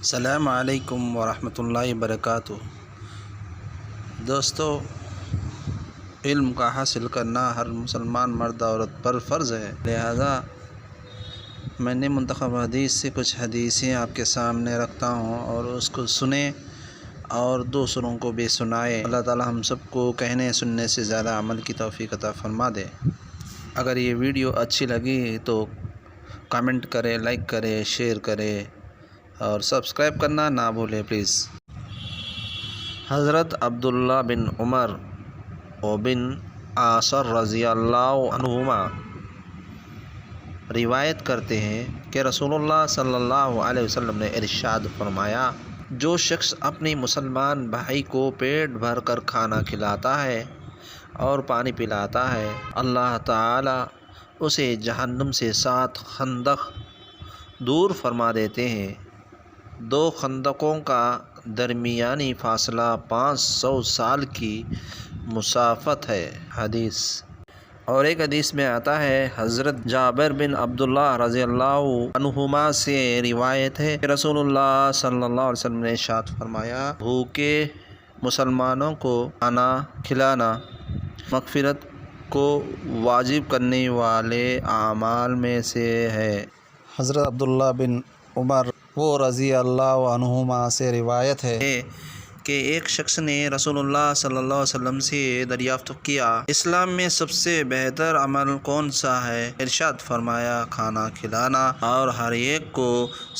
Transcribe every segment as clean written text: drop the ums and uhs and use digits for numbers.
السلام علیکم ورحمۃ اللہ وبرکاتہ۔ دوستو، علم کا حاصل کرنا ہر مسلمان مرد عورت پر فرض ہے، لہذا میں نے منتخب حدیث سے کچھ حدیثیں آپ کے سامنے رکھتا ہوں اور اس کو سنیں اور دوسروں کو بھی سنائیں۔ اللہ تعالی ہم سب کو کہنے سننے سے زیادہ عمل کی توفیق عطا فرما دے۔ اگر یہ ویڈیو اچھی لگی تو کمنٹ کرے، لائک کرے، شیئر کرے اور سبسکرائب کرنا نہ بھولے پلیز۔ حضرت عبداللہ بن عمر و بن عاص رضی اللہ عنہما روایت کرتے ہیں کہ رسول اللہ صلی اللہ علیہ وسلم نے ارشاد فرمایا، جو شخص اپنی مسلمان بھائی کو پیٹ بھر کر کھانا کھلاتا ہے اور پانی پلاتا ہے، اللہ تعالی اسے جہنم سے 7 خندق دور فرما دیتے ہیں۔ 2 خندقوں کا درمیانی فاصلہ 500 سال کی مسافت ہے۔ حدیث اور ایک حدیث میں آتا ہے، حضرت جابر بن عبداللہ رضی اللہ عنہما سے روایت ہے کہ رسول اللہ صلی اللہ علیہ وسلم نے ارشاد فرمایا، بھوکے مسلمانوں کو کھانا کھلانا مغفرت کو واجب کرنے والے اعمال میں سے ہے۔ حضرت عبداللہ بن عمر وہ رضی اللہ عنہما سے روایت ہے کہ ایک شخص نے رسول اللہ صلی اللہ علیہ وسلم سے دریافت کیا، اسلام میں سب سے بہتر عمل کون سا ہے؟ ارشاد فرمایا، کھانا کھلانا اور ہر ایک کو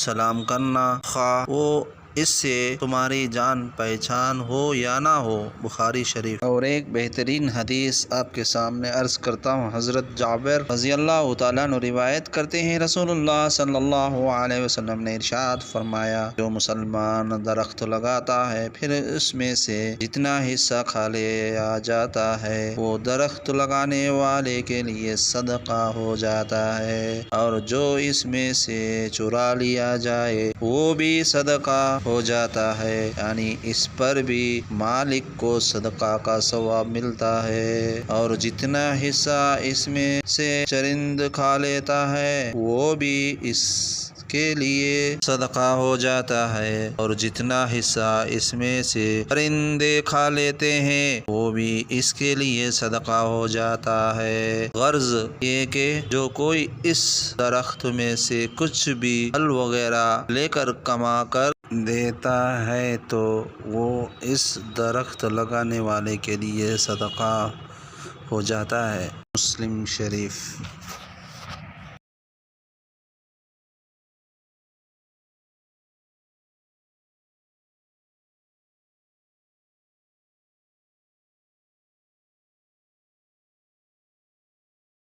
سلام کرنا، خواہ وہ اس سے تمہاری جان پہچان ہو یا نہ ہو۔ بخاری شریف۔ اور ایک بہترین حدیث آپ کے سامنے عرض کرتا ہوں۔ حضرت جابر رضی اللہ تعالیٰ عنہ روایت کرتے ہیں، رسول اللہ صلی اللہ علیہ وسلم نے ارشاد فرمایا، جو مسلمان درخت لگاتا ہے پھر اس میں سے جتنا حصہ کھا لیا جاتا ہے وہ درخت لگانے والے کے لیے صدقہ ہو جاتا ہے، اور جو اس میں سے چرا لیا جائے وہ بھی صدقہ ہو جاتا ہے، یعنی اس پر بھی مالک کو صدقہ کا ثواب ملتا ہے، اور جتنا حصہ اس میں سے چرند کھا لیتا ہے وہ بھی اس کے لیے صدقہ ہو جاتا ہے، اور جتنا حصہ اس میں سے پرندے کھا لیتے ہیں وہ بھی اس کے لیے صدقہ ہو جاتا ہے۔ غرض یہ کہ جو کوئی اس درخت میں سے کچھ بھی پھل وغیرہ لے کر کما کر دیتا ہے تو وہ اس درخت لگانے والے کے لیے صدقہ ہو جاتا ہے۔ مسلم شریف۔